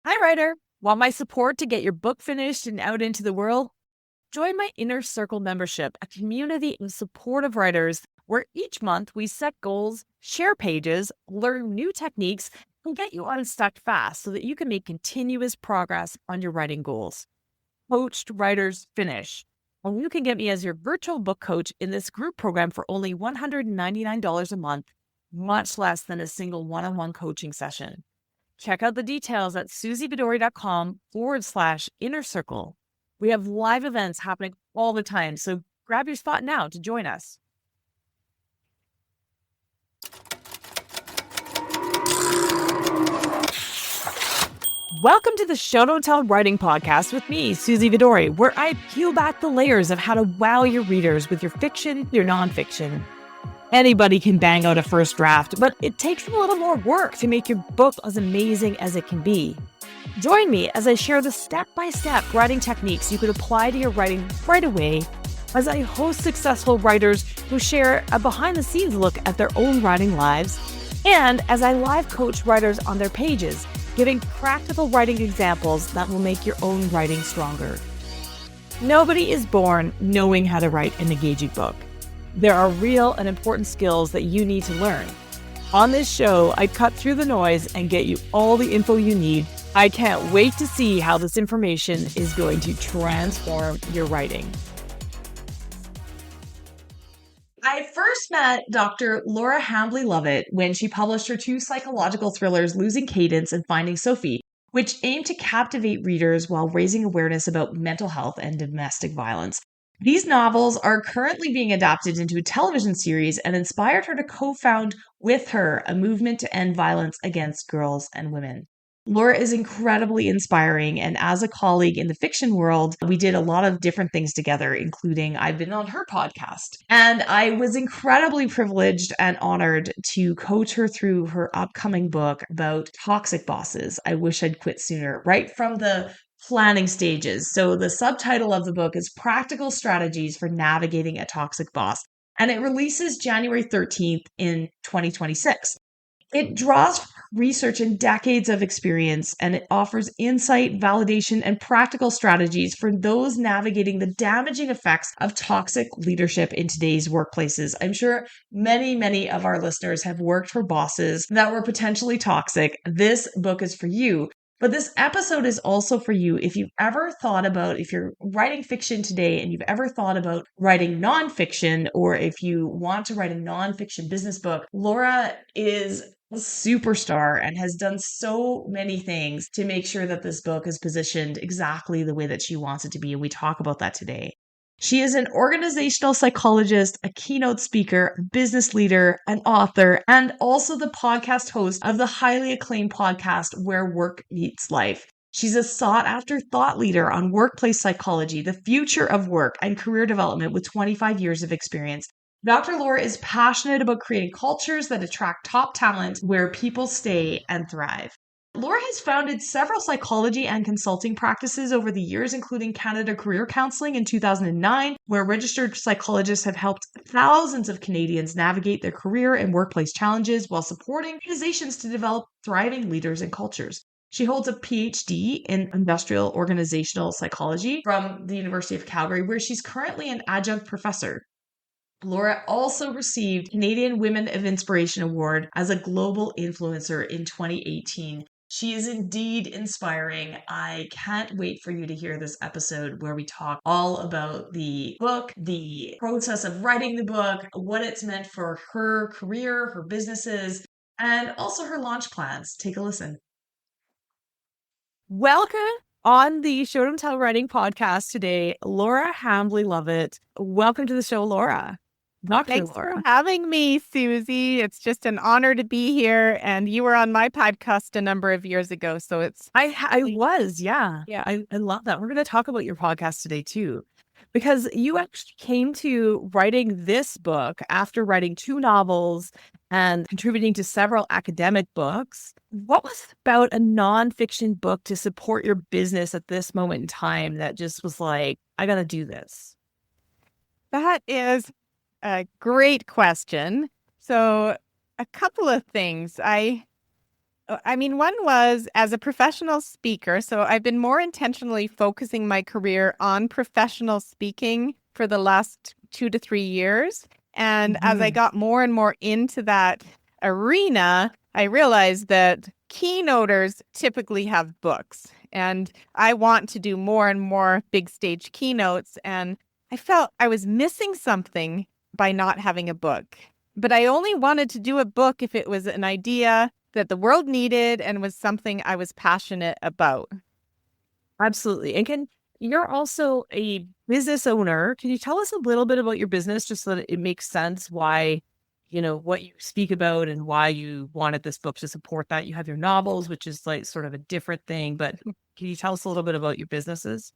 Hi, writer. Want my support to get your book finished and out into the world? Join my Inner Circle membership, a community of supportive writers where each month we set goals, share pages, learn new techniques, and get you unstuck fast so that you can make continuous progress on your writing goals. Coached Writers Finish. And you can get me as your virtual book coach in this group program for only $199 a month, much less than a single one-on-one coaching session. Check out the details at suzyvidori.com/inner circle. We have live events happening all the time, so grab your spot now to join us. Welcome to the Show Don't Tell Writing Podcast with me, Suzy Vidori, where I peel back the layers of how to wow your readers with your fiction, your nonfiction. Anybody can bang out a first draft, but it takes a little more work to make your book as amazing as it can be. Join me as I share the step-by-step writing techniques you could apply to your writing right away, as I host successful writers who share a behind-the-scenes look at their own writing lives, and as I live coach writers on their pages, giving practical writing examples that will make your own writing stronger. Nobody is born knowing how to write an engaging book. There are real and important skills that you need to learn. On this show, I cut through the noise and get you all the info you need. I can't wait to see how this information is going to transform your writing. I first met Dr. Laura Hambley Lovett when she published her two psychological thrillers, Losing Cadence and Finding Sophie, which aimed to captivate readers while raising awareness about mental health and domestic violence. These novels are currently being adapted into a television series and inspired her to co-found with her a movement to end violence against girls and women. Laura is incredibly inspiring, and as a colleague in the fiction world, we did a lot of different things together, including I've been on her podcast. And I was incredibly privileged and honored to coach her through her upcoming book about toxic bosses. I wish I'd quit sooner, right from the planning stages. So the subtitle of the book is Practical Strategies for Navigating a Toxic Boss, and it releases January 13th in 2026. It draws from research and decades of experience, and it offers insight, validation, and practical strategies for those navigating the damaging effects of toxic leadership in today's workplaces. I'm sure many of our listeners have worked for bosses that were potentially toxic. This book is for you. But this episode is also for you if you've ever thought about, if you're writing fiction today and you've ever thought about writing nonfiction, or if you want to write a nonfiction business book. Laura is a superstar and has done so many things to make sure that this book is positioned exactly the way that she wants it to be. And we talk about that today. She is an organizational psychologist, a keynote speaker, a business leader, an author, and also the podcast host of the highly acclaimed podcast Where Work Meets Life. She's a sought-after thought leader on workplace psychology, the future of work, and career development with 25 years of experience. Dr. Laura is passionate about creating cultures that attract top talent where people stay and thrive. Laura has founded several psychology and consulting practices over the years, including Canada Career Counseling in 2009, where registered psychologists have helped thousands of Canadians navigate their career and workplace challenges while supporting organizations to develop thriving leaders and cultures. She holds a PhD in industrial organizational psychology from the University of Calgary, where she's currently an adjunct professor. Laura also received Canadian Women of Inspiration Award as a global influencer in 2018. She is indeed inspiring. I can't wait for you to hear this episode where we talk all about the book, the process of writing the book, what it's meant for her career, her businesses, and also her launch plans. Take a listen. Welcome on the Show Don't Tell Writing Podcast today, Laura Hambley Lovett. Welcome to the show, Laura. Thanks for having me, Suzy. It's just an honor to be here. And you were on my podcast a number of years ago. So it's... I was. Yeah. I love that. We're going to talk about your podcast today, too, because you actually came to writing this book after writing two novels and contributing to several academic books. What was about a nonfiction book to support your business at this moment in time that just was like, I got to do this? That is a great question. So a couple of things. I I mean, one was as a professional speaker. So I've been more intentionally focusing my career on professional speaking for the last 2 to 3 years. And as I Mhm. got more and more into that arena, I realized that keynoters typically have books. And I want to do more and more big stage keynotes. And I felt I was missing something by not having a book. But I only wanted to do a book if it was an idea that the world needed and was something I was passionate about. Absolutely. And you're also a business owner. Can you tell us a little bit about your business just so that it makes sense why, what you speak about and why you wanted this book to support that? You have your novels, which is like sort of a different thing, but can you tell us a little bit about your businesses?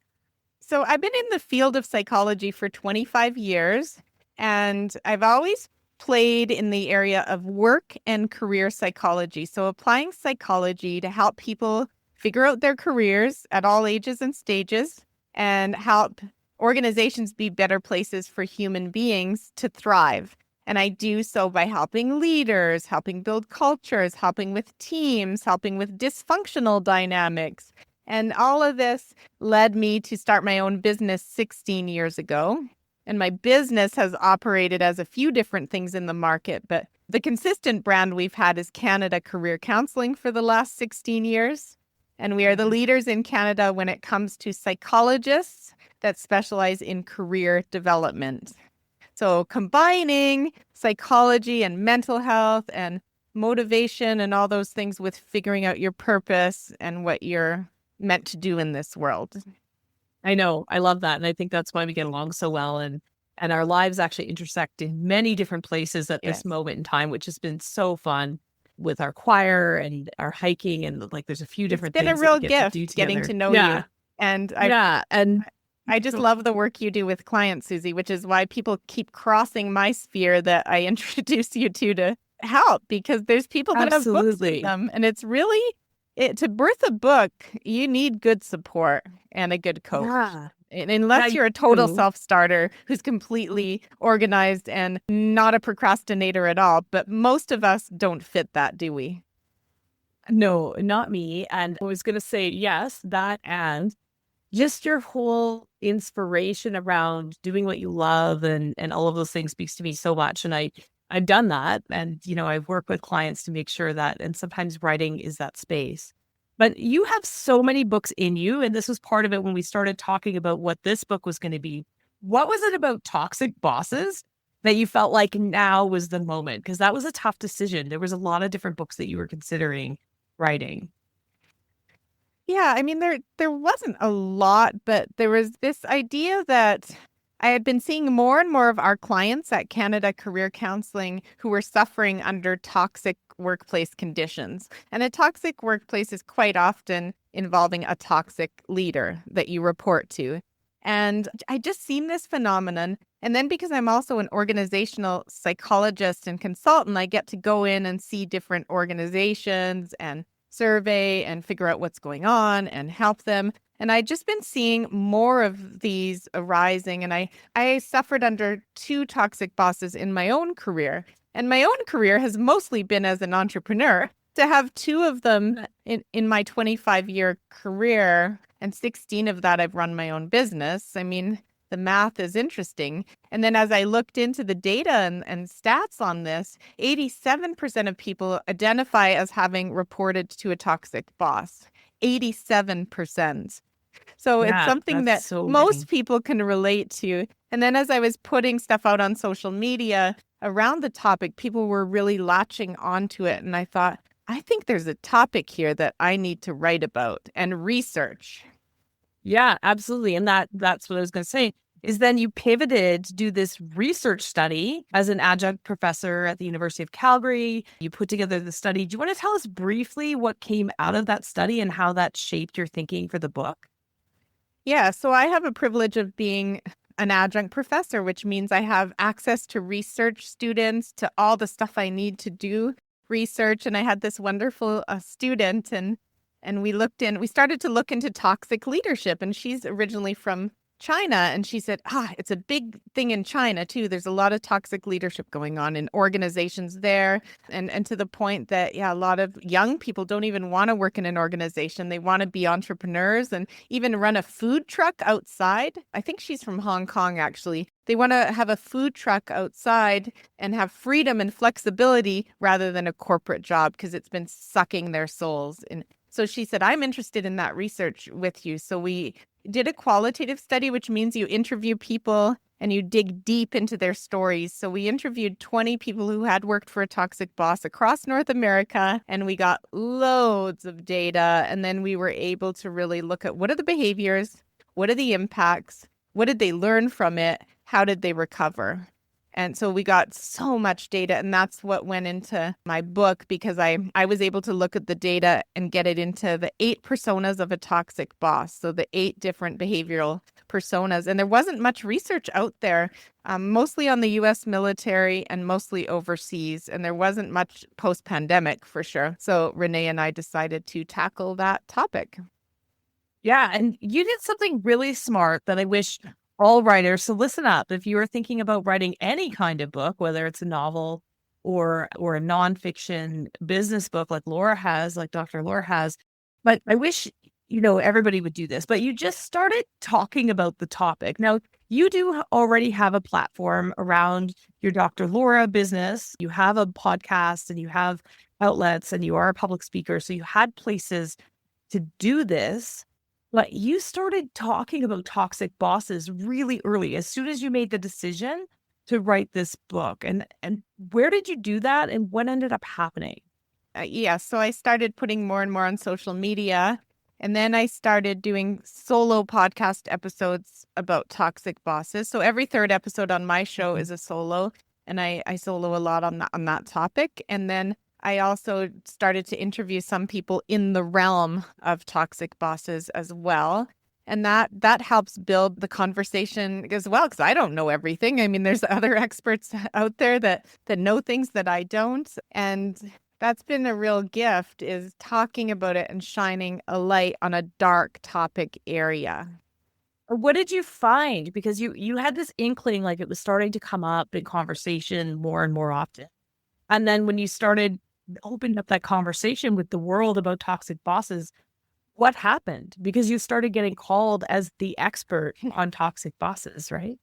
So I've been in the field of psychology for 25 years, and I've always played in the area of work and career psychology. So applying psychology to help people figure out their careers at all ages and stages and help organizations be better places for human beings to thrive. And I do so by helping leaders, helping build cultures, helping with teams, helping with dysfunctional dynamics. And all of this led me to start my own business 16 years ago. And my business has operated as a few different things in the market, but the consistent brand we've had is Canada Career Counseling for the last 16 years. And we are the leaders in Canada when it comes to psychologists that specialize in career development. So combining psychology and mental health and motivation and all those things with figuring out your purpose and what you're meant to do in this world. I know. I love that. And I think that's why we get along so well. And our lives actually intersect in many different places at this Yes. moment in time, which has been so fun with our choir and our hiking. And like, there's a few different It's been a things that real we get to do gift getting together. to know Yeah. you. And Yeah. And I just love the work you do with clients, Suzy, which is why people keep crossing my sphere that I introduce you to help, because there's people that have books absolutely. with them. And it's really, to birth a book, you need good support and a good coach. Yeah. And unless Yeah, you're a total you do. self-starter who's completely organized and not a procrastinator at all, but most of us don't fit that, do we? No, not me. And I was going to say, yes, that and just your whole inspiration around doing what you love and all of those things speaks to me so much. And I've done that. And, I've worked with clients to make sure that, and sometimes writing is that space. But you have so many books in you. And this was part of it when we started talking about what this book was going to be. What was it about toxic bosses that you felt like now was the moment? Because that was a tough decision. There was a lot of different books that you were considering writing. Yeah, I mean there wasn't a lot, but there was this idea that I had been seeing more and more of our clients at Canada Career Counseling who were suffering under toxic workplace conditions. And a toxic workplace is quite often involving a toxic leader that you report to. And I just seen this phenomenon. And then because I'm also an organizational psychologist and consultant, I get to go in and see different organizations and survey and figure out what's going on and help them. And I'd just been seeing more of these arising. And I suffered under two toxic bosses in my own career. And my own career has mostly been as an entrepreneur. To have two of them in my 25-year career, and 16 of that I've run my own business. I mean, the math is interesting. And then as I looked into the data and stats on this, 87% of people identify as having reported to a toxic boss. 87%. So it's Yeah, something that's that so many. most people can relate to. And then as I was putting stuff out on social media around the topic, people were really latching onto it. And I thought, I think there's a topic here that I need to write about and research. Yeah, absolutely. And that's what I was going to say is then you pivoted to do this research study as an adjunct professor at the University of Calgary. You put together the study. Do you want to tell us briefly what came out of that study and how that shaped your thinking for the book? Yeah, so I have a privilege of being an adjunct professor, which means I have access to research students, to all the stuff I need to do research. And I had this wonderful student and we started to look into toxic leadership. And she's originally from China, and she said, it's a big thing in China too. There's a lot of toxic leadership going on in organizations there. And to the point that, a lot of young people don't even want to work in an organization. They want to be entrepreneurs and even run a food truck outside. I think she's from Hong Kong, actually. They want to have a food truck outside and have freedom and flexibility rather than a corporate job because it's been sucking their souls. And so she said, I'm interested in that research with you. So we did a qualitative study, which means you interview people and you dig deep into their stories. So we interviewed 20 people who had worked for a toxic boss across North America, and we got loads of data. And then we were able to really look at what are the behaviors, what are the impacts, what did they learn from it, how did they recover? And so we got so much data, and that's what went into my book because I was able to look at the data and get it into the 8 personas of a toxic boss. So the 8 different behavioral personas. And there wasn't much research out there, mostly on the US military and mostly overseas. And there wasn't much post-pandemic for sure. So Renee and I decided to tackle that topic. Yeah. And you did something really smart that I wish all writers. So listen up. If you are thinking about writing any kind of book, whether it's a novel or a nonfiction business book like Laura has, like Dr. Laura has, but I wish, everybody would do this, but you just started talking about the topic. Now, you do already have a platform around your Dr. Laura business. You have a podcast and you have outlets and you are a public speaker. So you had places to do this. But you started talking about toxic bosses really early, as soon as you made the decision to write this book. And where did you do that, and what ended up happening? So I started putting more and more on social media, and then I started doing solo podcast episodes about toxic bosses. So every third episode on my show is a solo, and I solo a lot on that topic. And then I also started to interview some people in the realm of toxic bosses as well. And that helps build the conversation as well, because I don't know everything. I mean, there's other experts out there that know things that I don't. And that's been a real gift, is talking about it and shining a light on a dark topic area. What did you find? Because you had this inkling, like it was starting to come up in conversation more and more often. And then when you started opening up that conversation with the world about toxic bosses, what happened? Because you started getting called as the expert on toxic bosses, right?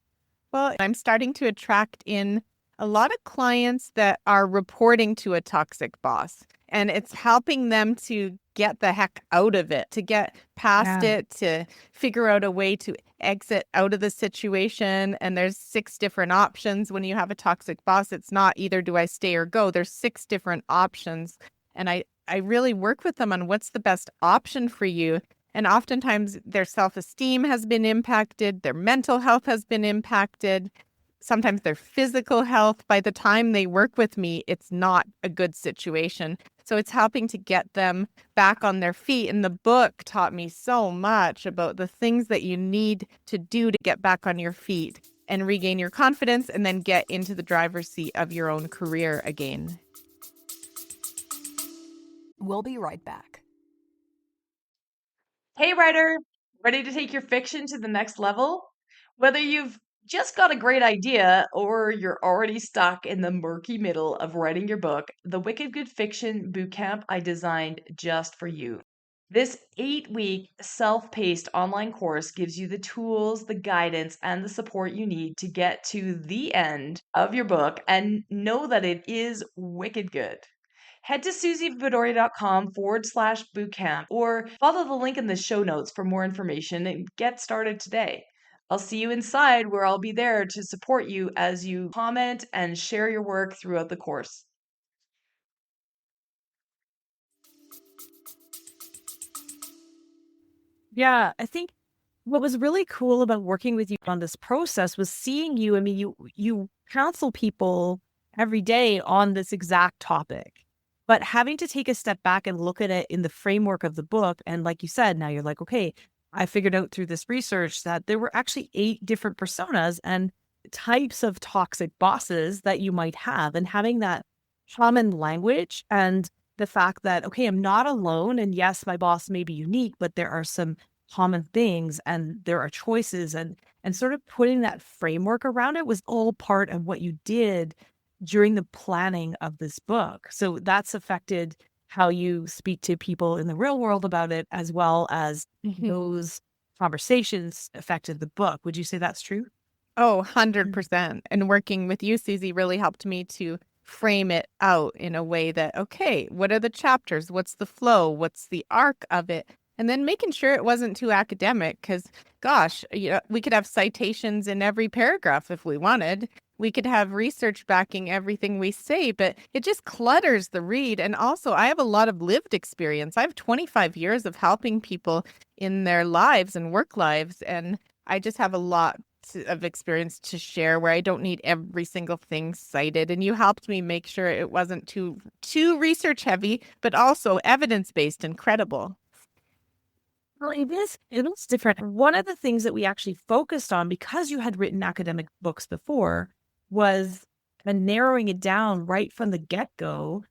Well, I'm starting to attract in a lot of clients that are reporting to a toxic boss, and it's helping them to get the heck out of it, to get past it, to figure out a way to exit out of the situation. And there's 6 different options. When you have a toxic boss, it's not either do I stay or go. There's 6 different options. And I really work with them on what's the best option for you. And oftentimes their self-esteem has been impacted, their mental health has been impacted, sometimes their physical health. By the time they work with me, it's not a good situation. So it's helping to get them back on their feet. And the book taught me so much about the things that you need to do to get back on your feet and regain your confidence and then get into the driver's seat of your own career again. We'll be right back. Hey, writer, ready to take your fiction to the next level? Whether you've just got a great idea or you're already stuck in the murky middle of writing your book, the Wicked Good Fiction Bootcamp I designed just for you. This 8-week self-paced online course gives you the tools, the guidance, and the support you need to get to the end of your book and know that it is wicked good. Head to suzyvidoria.com/bootcamp or follow the link in the show notes for more information and get started today. I'll see you inside, where I'll be there to support you as you comment and share your work throughout the course. Yeah, I think what was really cool about working with you on this process was seeing you. I mean, you counsel people every day on this exact topic, but having to take a step back and look at it in the framework of the book. And like you said, now you're like, okay, I figured out through this research that there were actually 8 different personas and types of toxic bosses that you might have, and having that common language and the fact that, okay, I'm not alone. And yes, my boss may be unique, but there are some common things and there are choices, and sort of putting that framework around it was all part of what you did during the planning of this book. So that's affected how you speak to people in the real world about it, as well as those conversations affected the book. Would you say that's true? Oh, 100%. And working with you, Suzy, really helped me to frame it out in a way that, okay, what are the chapters? What's the flow? What's the arc of it? And then making sure it wasn't too academic because, gosh, we could have citations in every paragraph if we wanted. We could have research backing everything we say, but it just clutters the read. And also, I have a lot of lived experience. I have 25 years of helping people in their lives and work lives. And I just have a lot of experience to share where I don't need every single thing cited. And you helped me make sure it wasn't too research heavy, but also evidence-based and credible. Well, it is different. One of the things that we actually focused on, because you had written academic books before, was narrowing it down right from the get-go.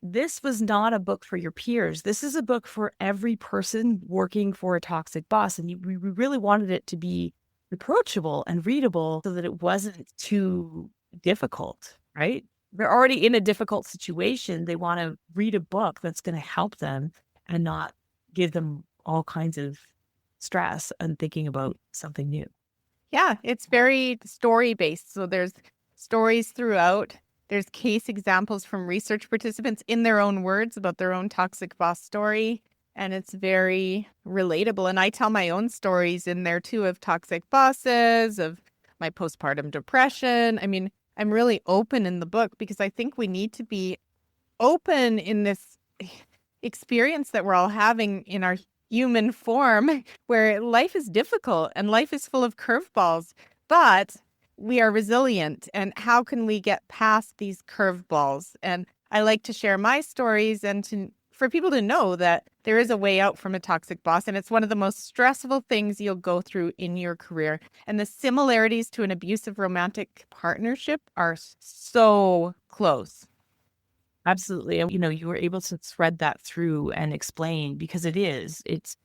This was not a book for your peers. This is a book for every person working for a toxic boss. And we really wanted it to be approachable and readable so that it wasn't too difficult, right? They're already in a difficult situation. They want to read a book that's going to help them and not give them all kinds of stress and thinking about something new. Yeah, it's very story-based. So there's stories throughout. There's case examples from research participants in their own words about their own toxic boss story. And it's very relatable. And I tell my own stories in there too of toxic bosses, of my postpartum depression. I mean, I'm really open in the book because I think we need to be open in this experience that we're all having in our human form, where life is difficult and life is full of curveballs, but we are resilient. And how can we get past these curveballs? And I like to share my stories and for people to know that there is a way out from a toxic boss. And it's one of the most stressful things you'll go through in your career. And the similarities to an abusive romantic partnership are so close. Absolutely. And, you were able to thread that through and explain, because it's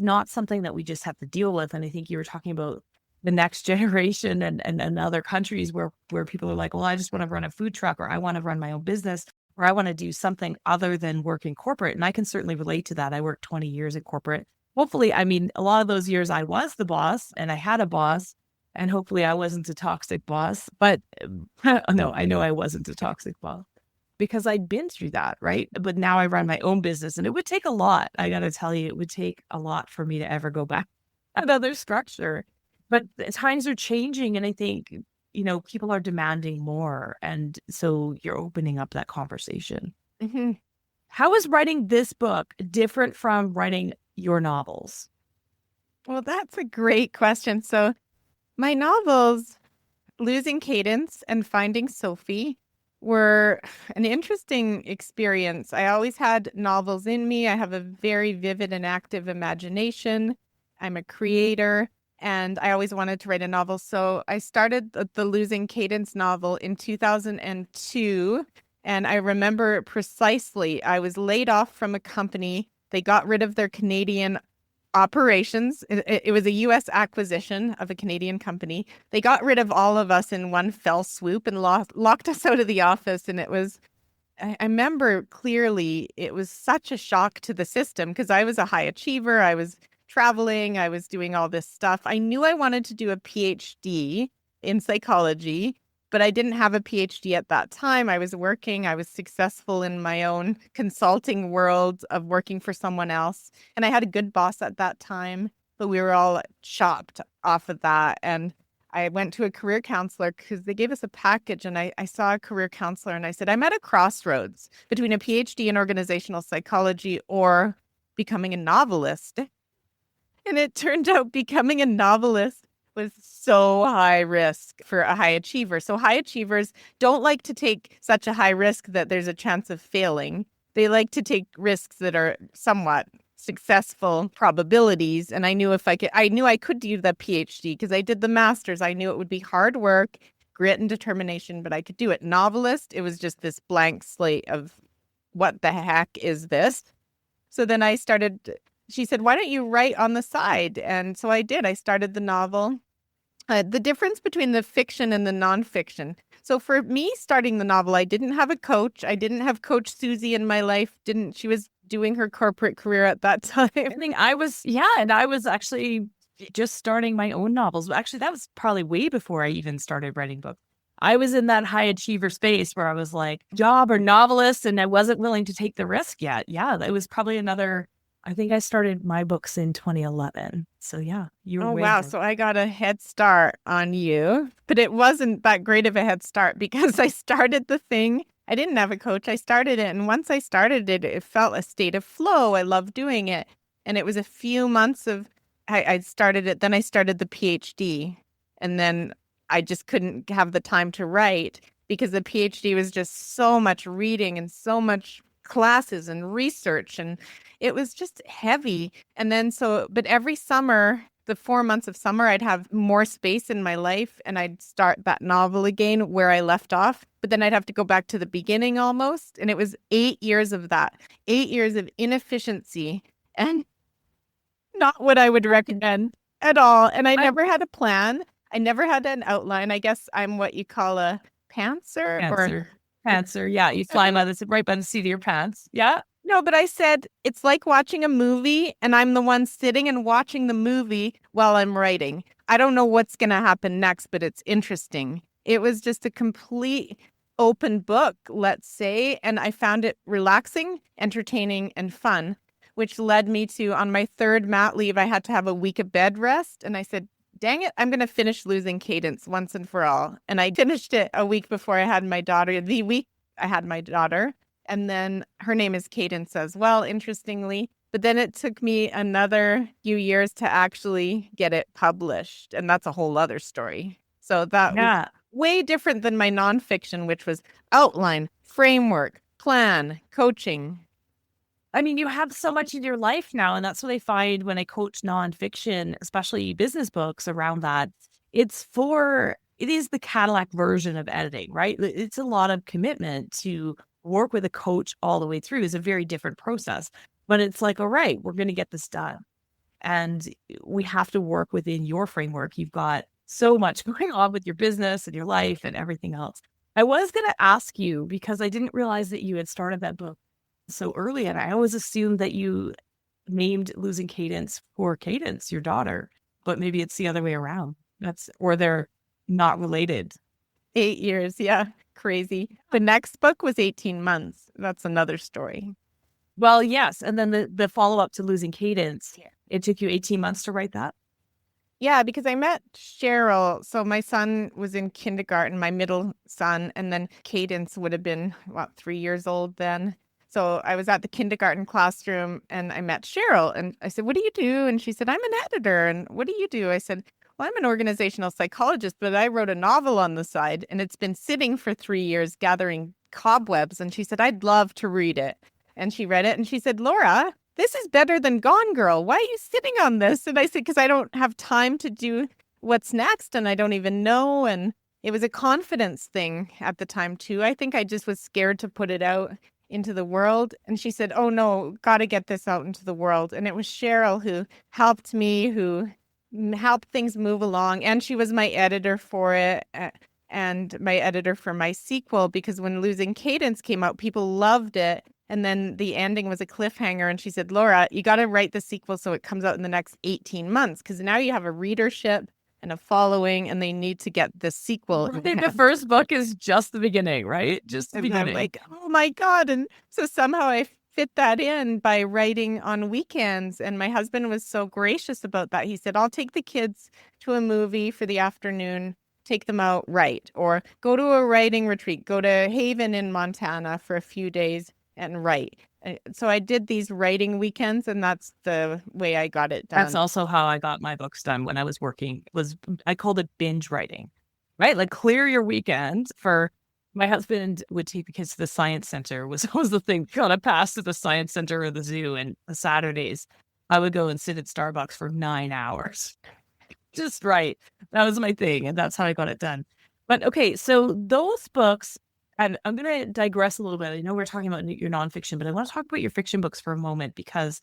not something that we just have to deal with. And I think you were talking about the next generation and other countries where people are like, well, I just want to run a food truck, or I want to run my own business, or I want to do something other than work in corporate. And I can certainly relate to that. I worked 20 years in corporate. Hopefully, I mean, a lot of those years I was the boss and I had a boss, and hopefully I wasn't a toxic boss. But no, I know I wasn't a toxic boss, because I'd been through that, right? But now I run my own business, and it would take a lot. I got to tell you, it would take a lot for me to ever go back to another structure. But times are changing, and I think, people are demanding more. And so you're opening up that conversation. Mm-hmm. How is writing this book different from writing your novels? Well, that's a great question. So my novels, Losing Cadence and Finding Sophie, were an interesting experience. I always had novels in me. I have a very vivid and active imagination. I'm a creator, and I always wanted to write a novel. So I started the Losing Cadence novel in 2002, and I remember precisely, I was laid off from a company. They got rid of their Canadian operations. It was a U.S. acquisition of a Canadian company. They got rid of all of us in one fell swoop and locked us out of the office. And I remember clearly, it was such a shock to the system because I was a high achiever. I was traveling. I was doing all this stuff. I knew I wanted to do a PhD in psychology, but I didn't have a PhD at that time. I was working. I was successful in my own consulting world of working for someone else. And I had a good boss at that time, but we were all chopped off of that. And I went to a career counselor because they gave us a package, and I saw a career counselor and I said, I'm at a crossroads between a PhD in organizational psychology or becoming a novelist. And it turned out becoming a novelist was so high risk for a high achiever. So high achievers don't like to take such a high risk that there's a chance of failing. They like to take risks that are somewhat successful probabilities. And I knew I could do the PhD because I did the master's. I knew it would be hard work, grit and determination, but I could do it. Novelist, it was just this blank slate of what the heck is this? So then I started she said, why don't you write on the side? And so I did. I started the novel. The difference between the fiction and the nonfiction. So for me, starting the novel, I didn't have a coach. I didn't have Coach Suzy in my life. She was doing her corporate career at that time. I think I was, and I was actually just starting my own novels. Actually, that was probably way before I even started writing books. I was in that high achiever space where I was like, job or novelist, and I wasn't willing to take the risk yet. Yeah, it was probably I think I started my books in 2011. So yeah, you're Oh, way wow. ahead. So I got a head start on you, but it wasn't that great of a head start because I started the thing. I didn't have a coach. I started it. And once I started it, it felt a state of flow. I loved doing it. And it was a few months I started it. Then I started the PhD. And then I just couldn't have the time to write because the PhD was just so much reading and so much classes and research. And it was just heavy. And then but every summer, the 4 months of summer, I'd have more space in my life and I'd start that novel again where I left off. But then I'd have to go back to the beginning almost. And it was 8 years of that, 8 years of inefficiency and not what I would recommend at all. And I never had a plan. I never had an outline. I guess I'm what you call a pantser. Pantser. Yeah, you fly right by the seat of your pants. Yeah. No, but I said it's like watching a movie and I'm the one sitting and watching the movie while I'm writing. I don't know what's going to happen next, but it's interesting. It was just a complete open book, let's say, and I found it relaxing, entertaining, and fun, which led me to, on my third mat leave, I had to have a week of bed rest. And I said, dang it, I'm going to finish Losing Cadence once and for all. And I finished it a week before I had my daughter, the week I had my daughter. And then her name is Cadence as well, interestingly. But then it took me another few years to actually get it published. And that's a whole other story. So that was way different than my nonfiction, which was outline, framework, plan, coaching. I mean, you have so much in your life now, and that's what I find when I coach nonfiction, especially business books around that. It is the Cadillac version of editing, right? It's a lot of commitment to work with a coach all the way through. It's a very different process, but it's like, all right, we're going to get this done. And we have to work within your framework. You've got so much going on with your business and your life and everything else. I was going to ask you, because I didn't realize that you had started that book so early, and I always assumed that you named Losing Cadence for Cadence, your daughter, but maybe it's the other way around. Or they're not related. 8 years, yeah, crazy. The next book was 18 months. That's another story. Well, yes, and then the follow-up to Losing Cadence, it took you 18 months to write that? Yeah, because I met Cheryl. So my son was in kindergarten, my middle son, and then Cadence would have been, 3 years old then. So I was at the kindergarten classroom and I met Cheryl and I said, what do you do? And she said, I'm an editor. And what do you do? I said, well, I'm an organizational psychologist, but I wrote a novel on the side and it's been sitting for 3 years gathering cobwebs. And she said, I'd love to read it. And she read it and she said, Laura, this is better than Gone Girl. Why are you sitting on this? And I said, because I don't have time to do what's next and I don't even know. And it was a confidence thing at the time too. I think I just was scared to put it out into the world. And she said, oh no, got to get this out into the world. And it was Cheryl who helped me, who helped things move along. And she was my editor for it and my editor for my sequel, because when Losing Cadence came out, people loved it. And then the ending was a cliffhanger. And she said, Laura, you got to write the sequel so it comes out in the next 18 months, because now you have a readership and a following, and they need to get the sequel. I think the first book is just the beginning, right? Just the beginning. I'm like, oh my God. And so somehow I fit that in by writing on weekends. And my husband was so gracious about that. He said, I'll take the kids to a movie for the afternoon, take them out, write, or go to a writing retreat, go to Haven in Montana for a few days and write. So I did these writing weekends, and that's the way I got it done. That's also how I got my books done when I was working. I called it binge writing, right? Like clear your weekend. For my husband would take the kids to the science center was the thing. Got to pass to the science center or the zoo, and the Saturdays I would go and sit at Starbucks for 9 hours. Just right. That was my thing, and that's how I got it done. But okay, so those books. And I'm going to digress a little bit. I know we're talking about your nonfiction, but I want to talk about your fiction books for a moment, because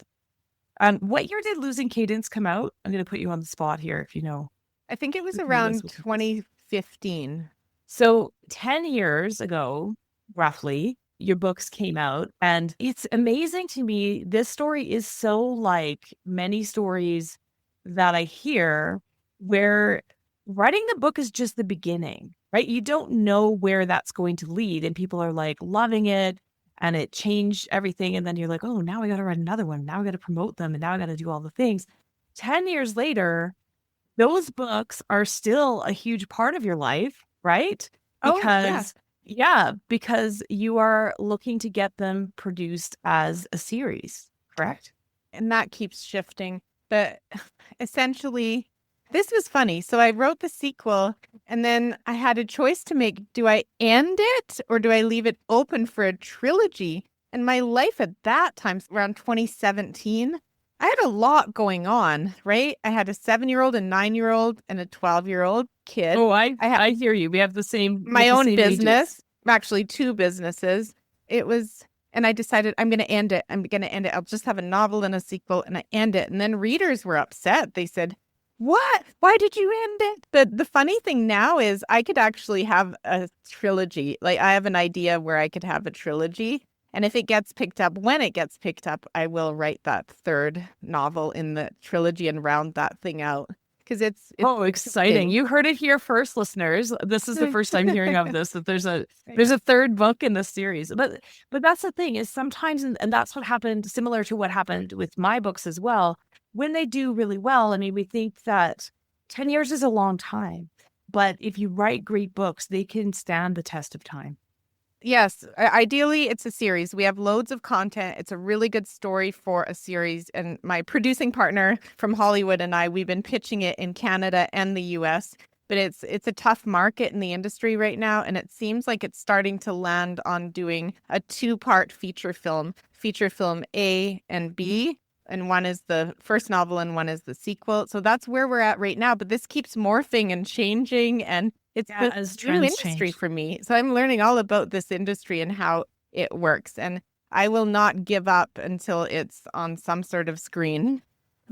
What year did Losing Cadence come out? I'm going to put you on the spot here if you know. I think it was Who can around this? 2015. So 10 years ago, roughly, your books came out. And it's amazing to me. This story is so like many stories that I hear where writing the book is just the beginning, right? You don't know where that's going to lead. And people are like loving it and it changed everything. And then you're like, oh, now I got to write another one. Now I got to promote them. And now I got to do all the things. 10 years later, those books are still a huge part of your life, right? Because, because you are looking to get them produced as a series, correct? And that keeps shifting. But essentially, this was funny. So I wrote the sequel and then I had a choice to make. Do I end it or do I leave it open for a trilogy? And my life at that time, around 2017, I had a lot going on, right? I had a 7-year-old, a 9-year-old, and a 12-year-old kid. Oh, I hear you. We have the same. My own business, ages. actually 2 businesses. And I decided I'm going to end it. I'll just have a novel and a sequel and I end it. And then readers were upset. They said, what? Why did you end it? But the funny thing now is I could actually have a trilogy. Like I have an idea where I could have a trilogy. And if it gets picked up, when it gets picked up, I will write that 3rd novel in the trilogy and round that thing out. Because it's exciting. You heard it here first, listeners. This is the first time hearing of this, that there's a 3rd book in the series. But that's the thing is sometimes, and that's what happened, similar to what happened with my books as well. When they do really well, I mean, we think that 10 years is a long time. But if you write great books, they can stand the test of time. Yes. Ideally, it's a series. We have loads of content. It's a really good story for a series. And my producing partner from Hollywood and I, we've been pitching it in Canada and the US. But it's a tough market in the industry right now. And it seems like it's starting to land on doing a 2-part feature film A and B. And one is the first novel and one is the sequel. So that's where we're at right now. But this keeps morphing and changing. And it's a new industry for me. So I'm learning all about this industry and how it works. And I will not give up until it's on some sort of screen.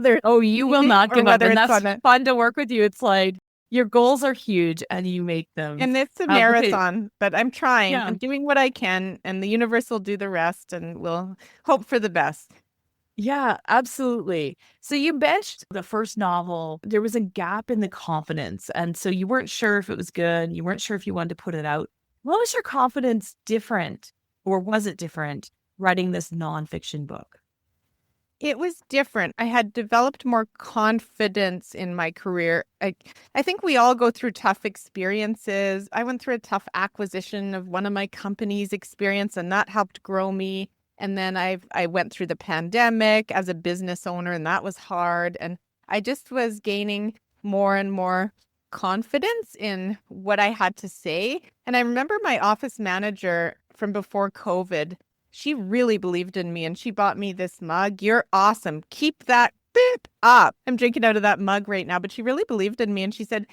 You will not give up. And that's fun to work with you. It's like your goals are huge and you make them. And it's a marathon, but I'm trying. I'm doing what I can and the universe will do the rest and we'll hope for the best. Yeah, absolutely. So you mentioned the first novel, there was a gap in the confidence. And so you weren't sure if it was good. You weren't sure if you wanted to put it out. What was your confidence different, or was it different, writing this nonfiction book? It was different. I had developed more confidence in my career. I think we all go through tough experiences. I went through a tough acquisition of one of my company's experience, and that helped grow me. And then I went through the pandemic as a business owner, and that was hard. And I just was gaining more and more confidence in what I had to say. And I remember my office manager from before COVID, she really believed in me and she bought me this mug. You're awesome. Keep that up. I'm drinking out of that mug right now, but she really believed in me. And she said,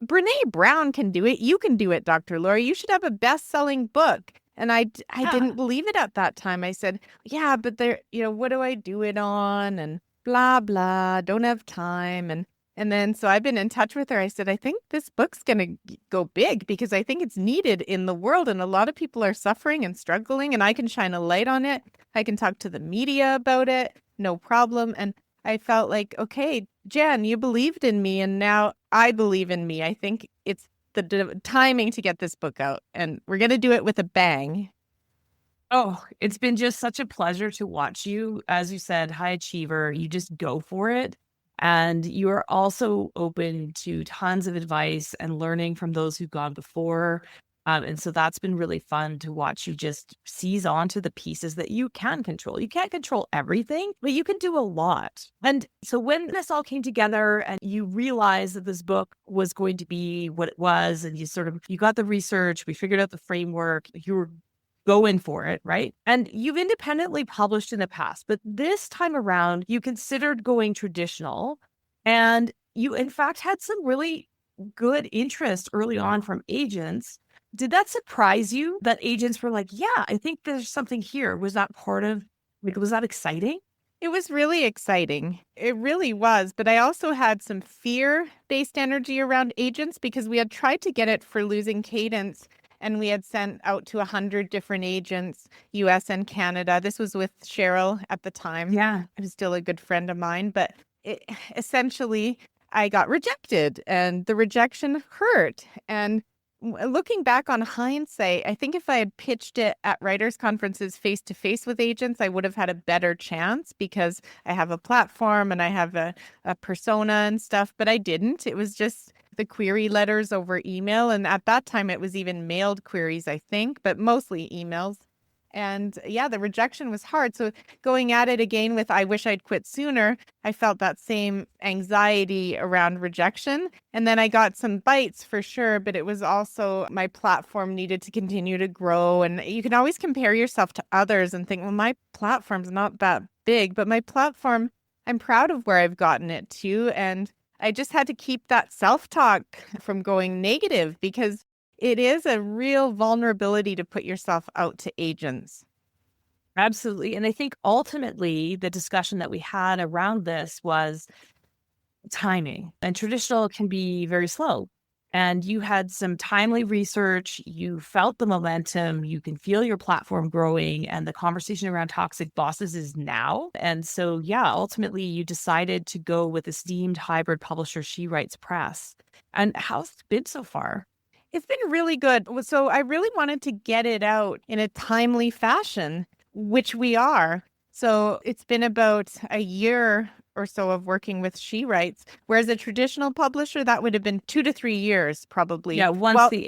Brene Brown can do it. You can do it, Dr. Laurie. You should have a best-selling book. And I didn't believe it at that time. I said, yeah, but what do I do it on? And blah, blah, don't have time. And then, so I've been in touch with her. I said, I think this book's going to go big because I think it's needed in the world. And a lot of people are suffering and struggling and I can shine a light on it. I can talk to the media about it. No problem. And I felt like, okay, Jen, you believed in me and now I believe in me. I think it's the timing to get this book out and we're going to do it with a bang. Oh, it's been just such a pleasure to watch you. As you said, high achiever, you just go for it. And you are also open to tons of advice and learning from those who've gone before. And so that's been really fun to watch you just seize onto the pieces that you can control. You can't control everything, but you can do a lot. And so when this all came together and you realized that this book was going to be what it was, and you got the research, we figured out the framework, you were going for it, right? And you've independently published in the past, but this time around, you considered going traditional. And you, in fact, had some really good interest early on from agents. Did that surprise you that agents were like, yeah, I think there's something here? Was that was that exciting? It was really exciting. It really was. But I also had some fear-based energy around agents because we had tried to get it for Losing Cadence, and we had sent out to 100 different agents, US and Canada. This was with Cheryl at the time. Yeah. Who's still a good friend of mine. But essentially, I got rejected, and the rejection hurt. And looking back on hindsight, I think if I had pitched it at writers' conferences face to face with agents, I would have had a better chance because I have a platform and I have a persona and stuff, but I didn't. It was just the query letters over email. And at that time, it was even mailed queries, I think, but mostly emails. And yeah, the rejection was hard. So going at it again with I wish I'd quit sooner, I felt that same anxiety around rejection. And then I got some bites for sure, but it was also my platform needed to continue to grow. And you can always compare yourself to others and think, well, my platform's not that big, but my platform, I'm proud of where I've gotten it to. And I just had to keep that self-talk from going negative because it is a real vulnerability to put yourself out to agents. Absolutely. And I think ultimately the discussion that we had around this was timing. And traditional can be very slow. And you had some timely research, you felt the momentum, you can feel your platform growing, and the conversation around toxic bosses is now. And so, yeah, ultimately you decided to go with esteemed hybrid publisher She Writes Press. And how's it been so far? It's been really good. So I really wanted to get it out in a timely fashion, which we are. So it's been about a year or so of working with She Writes, whereas a traditional publisher, that would have been 2 to 3 years probably. Yeah, once the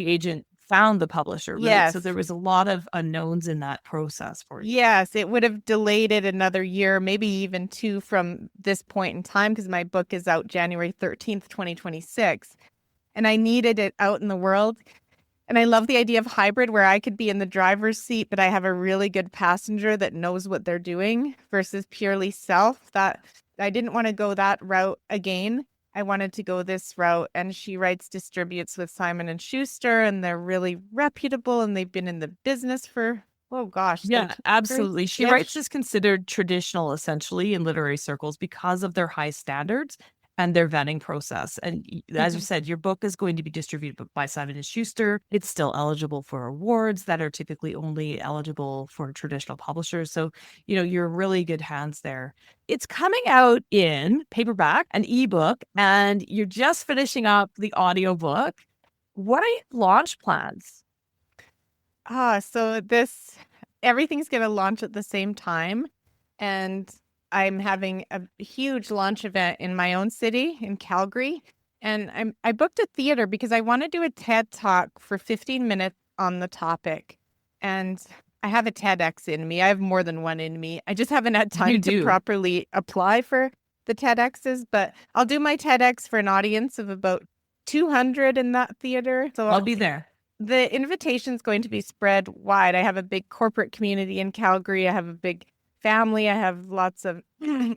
agent found the publisher, right? Yes. So there was a lot of unknowns in that process for you. Yes, it would have delayed it another year, maybe even 2 from this point in time, because my book is out January 13th, 2026. And I needed it out in the world. And I love the idea of hybrid where I could be in the driver's seat, but I have a really good passenger that knows what they're doing versus purely self. That I didn't want to go that route again. I wanted to go this route. And She Writes distributes with Simon & Schuster, and they're really reputable, and they've been in the business for, oh gosh. Yeah, absolutely. She Yeah. Writes is considered traditional essentially in literary circles because of their high standards and their vetting process. And as you said, your book is going to be distributed by Simon & Schuster. It's still eligible for awards that are typically only eligible for traditional publishers. So, you're in really good hands there. It's coming out in paperback, an ebook, and you're just finishing up the audiobook. What are your launch plans? So everything's going to launch at the same time. And I'm having a huge launch event in my own city in Calgary. And I booked a theater because I want to do a TED Talk for 15 minutes on the topic. And I have a TEDx in me. I have more than one in me. I just haven't had time to properly apply for the TEDx's, but I'll do my TEDx for an audience of about 200 in that theater. So I'll be there. The invitation's going to be spread wide. I have a big corporate community in Calgary. I have a big family. I have lots of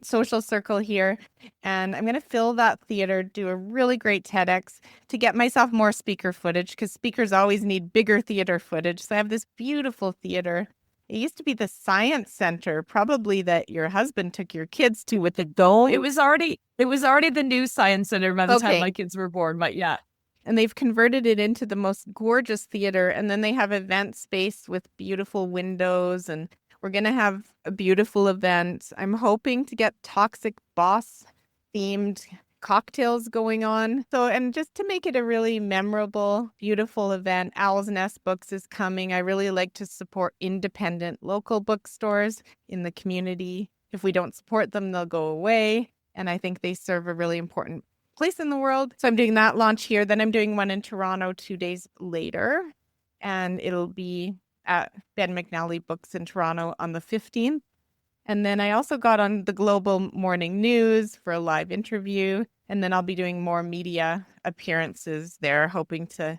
social circle here, and I'm going to fill that theater, do a really great TEDx to get myself more speaker footage because speakers always need bigger theater footage. So I have this beautiful theater. It used to be the science center, probably that your husband took your kids to with the dome. It was already the new science center by the time my kids were born, but yeah. And they've converted it into the most gorgeous theater. And then they have event space with beautiful windows, and we're going to have a beautiful event. I'm hoping to get toxic boss themed cocktails going on. And just to make it a really memorable, beautiful event, Owl's Nest Books is coming. I really like to support independent local bookstores in the community. If we don't support them, they'll go away. And I think they serve a really important place in the world. So I'm doing that launch here. Then I'm doing one in Toronto 2 days later. And it'll be at Ben McNally Books in Toronto on the 15th. And then I also got on the Global Morning News for a live interview. And then I'll be doing more media appearances there, hoping to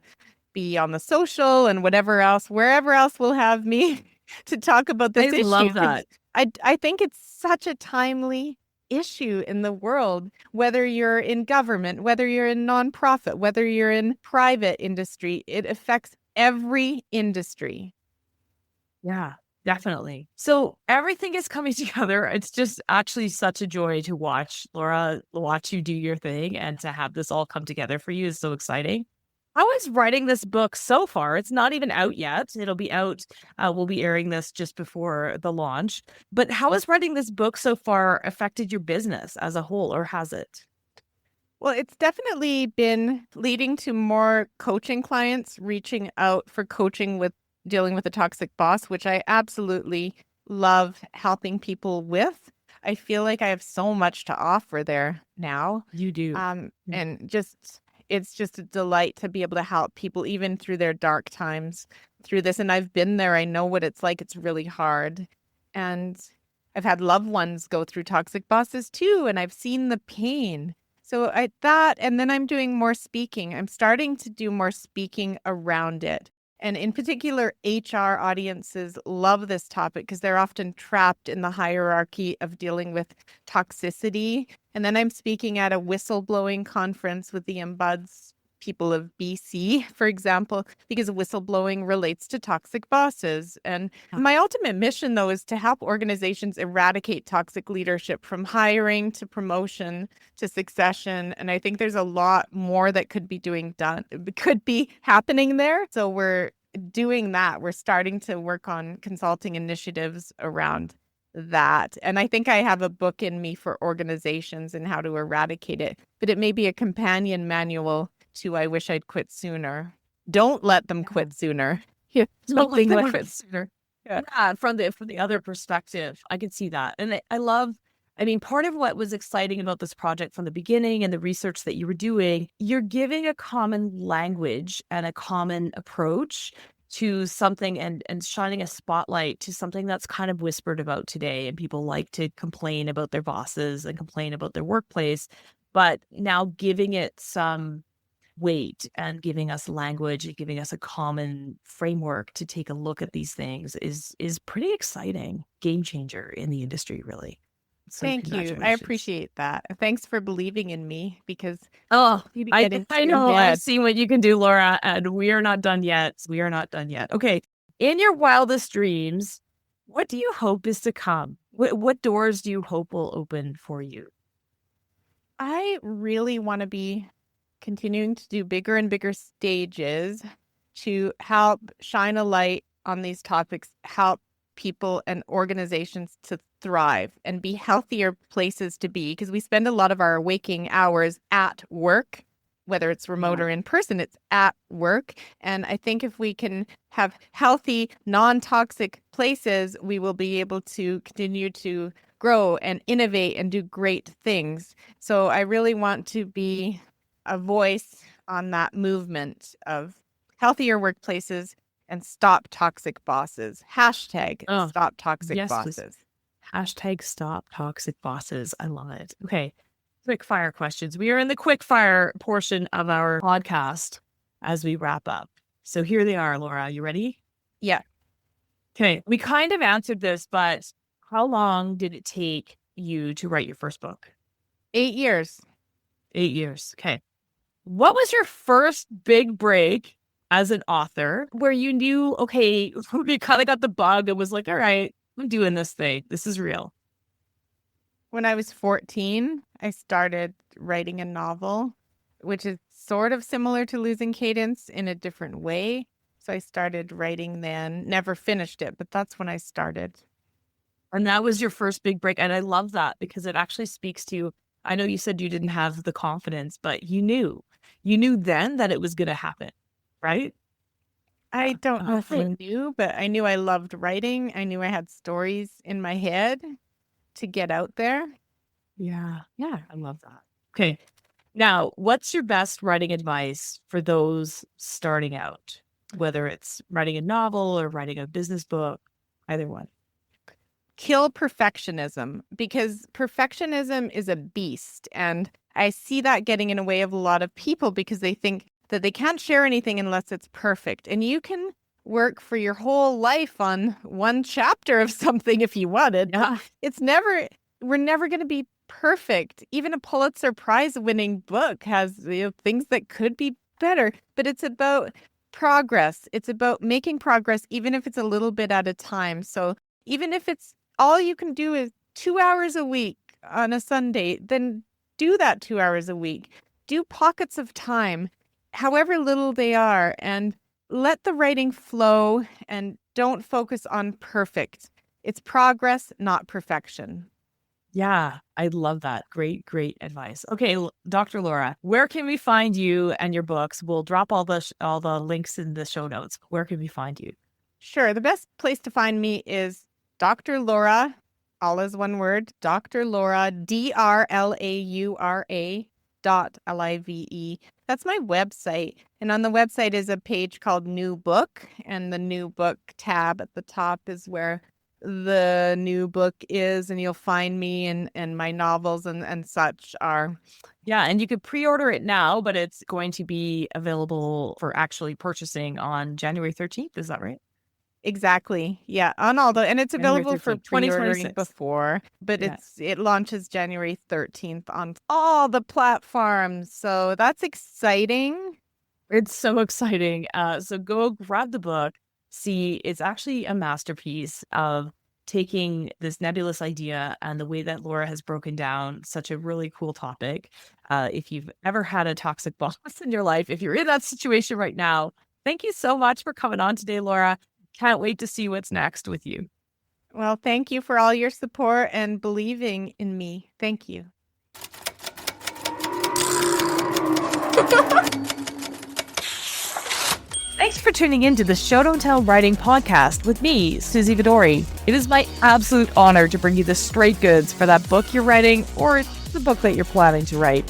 be on the social and wherever else will have me to talk about this issue. I love that. I think it's such a timely issue in the world, whether you're in government, whether you're in nonprofit, whether you're in private industry, it affects every industry. Yeah, Definitely. So everything is coming together. It's just actually such a joy to watch, Laura, watch you do your thing, and to have this all come together for you is so exciting. How is writing this book so far? It's not even out yet. It'll be out. We'll be airing this just before the launch. But how has writing this book so far affected your business as a whole, or has it? Well, it's definitely been leading to more coaching clients reaching out for coaching with dealing with a toxic boss, which I absolutely love helping people with. I feel like I have so much to offer there now. You do. And just it's just a delight to be able to help people even through their dark times through this. And I've been there. I know what it's like. It's really hard. And I've had loved ones go through toxic bosses too, and I've seen the pain. So and then I'm doing more speaking. I'm starting to do more speaking around it. And in particular, HR audiences love this topic because they're often trapped in the hierarchy of dealing with toxicity. And then I'm speaking at a whistleblowing conference with the Embuds people of BC, for example, because whistleblowing relates to toxic bosses. And my ultimate mission, though, is to help organizations eradicate toxic leadership from hiring to promotion to succession. And I think there's a lot more that could be happening there. So we're doing that. We're starting to work on consulting initiatives around that. And I think I have a book in me for organizations and how to eradicate it, but it may be a companion manual to I Wish I'd Quit Sooner. Don't let them quit sooner. Yeah, Don't let them like quit sooner. Yeah, from the other perspective, I can see that. And I mean, part of what was exciting about this project from the beginning and the research that you were doing, you're giving a common language and a common approach to something, and shining a spotlight to something that's kind of whispered about today. And people like to complain about their bosses and complain about their workplace, but now giving it some weight and giving us language and giving us a common framework to take a look at these things is pretty exciting. Game changer in the industry, really. So thank you. I congratulations. appreciate that. Thanks for believing in me, because I your know. head. I've seen what you can do, Laura, and we are not done yet. We are not done yet. Okay. In your wildest dreams, what do you hope is to come? What doors do you hope will open for you? I really want to be continuing to do bigger and bigger stages to help shine a light on these topics, help people and organizations to thrive and be healthier places to be, because we spend a lot of our waking hours at work, whether it's remote or in person, it's at work. And I think if we can have healthy, non-toxic places, we will be able to continue to grow and innovate and do great things. So I really want to be a voice on that movement of healthier workplaces and stop toxic bosses. Hashtag stop toxic bosses. Please. Hashtag stop toxic bosses. I love it. Okay. Quick fire questions. We are in the quick fire portion of our podcast as we wrap up. So here they are, Laura. You ready? Yeah. Okay. We kind of answered this, but how long did it take you to write your first book? 8 years. 8 years. Okay. What was your first big break as an author where you knew, okay, you kind of got the bug and was like, all right, I'm doing this thing. This is real. When I was 14, I started writing a novel, which is sort of similar to Losing Cadence in a different way. So I started writing then, never finished it, but that's when I started. And that was your first big break. And I love that because it actually speaks to, I know you said you didn't have the confidence, but you knew then that it was going to happen, right? I don't know if I knew, but I knew I loved writing. I knew I had stories in my head to get out there. Yeah. Yeah. I love that. Okay. Now, what's your best writing advice for those starting out, whether it's writing a novel or writing a business book, either one? Kill perfectionism, because perfectionism is a beast. And I see that getting in the way of a lot of people because they think that they can't share anything unless it's perfect. And you can work for your whole life on one chapter of something if you wanted. Yeah. We're never going to be perfect. Even a Pulitzer Prize winning book has things that could be better, but it's about progress. It's about making progress, even if it's a little bit at a time. So even if it's all you can do is 2 hours a week on a Sunday, then do that 2 hours a week. Do pockets of time, however little they are, and let the writing flow and don't focus on perfect. It's progress, not perfection. Yeah, I love that. Great, great advice. Okay, Dr. Laura, where can we find you and your books? We'll drop all the links in the show notes. Where can we find you? Sure. The best place to find me is Dr. Laura, all is one word, Dr. Laura, DRLAURA.LIVE. That's my website. And on the website is a page called New Book. And the New Book tab at the top is where the new book is. And you'll find me and my novels and such are. Yeah, and you could pre-order it now, but it's going to be available for actually purchasing on January 13th. Is that right? Exactly. Yeah, on all and it's January available for 13th, pre-ordering 2026. before, but Yeah. it launches January 13th on all the platforms. So that's exciting. It's so exciting. So go grab the book. See, it's actually a masterpiece of taking this nebulous idea and the way that Laura has broken down such a really cool topic. If you've ever had a toxic boss in your life, if you're in that situation right now, thank you so much for coming on today, Laura. Can't wait to see what's next with you. Well, thank you for all your support and believing in me. Thank you. Thanks for tuning in to the Show Don't Tell Writing podcast with me, Suzy Vidori. It is my absolute honor to bring you the straight goods for that book you're writing or the book that you're planning to write.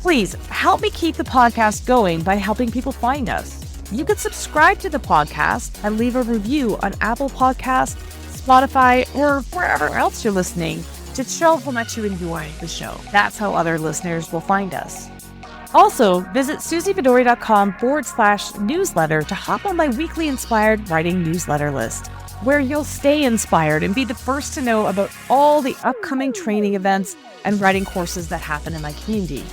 Please help me keep the podcast going by helping people find us. You can subscribe to the podcast and leave a review on Apple Podcasts, Spotify, or wherever else you're listening to show how much you enjoy the show. That's how other listeners will find us. Also, visit suzyvidori.com/newsletter to hop on my weekly inspired writing newsletter list, where you'll stay inspired and be the first to know about all the upcoming training events and writing courses that happen in my community.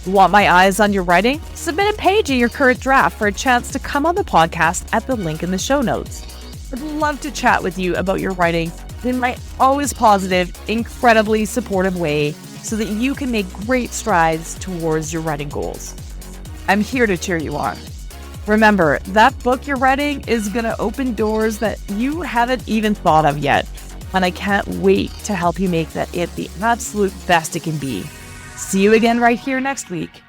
Want my eyes on your writing? Submit a page of your current draft for a chance to come on the podcast at the link in the show notes. I'd love to chat with you about your writing in my always positive, incredibly supportive way so that you can make great strides towards your writing goals. I'm here to cheer you on. Remember, that book you're writing is going to open doors that you haven't even thought of yet, and I can't wait to help you make that it the absolute best it can be. See you again right here next week.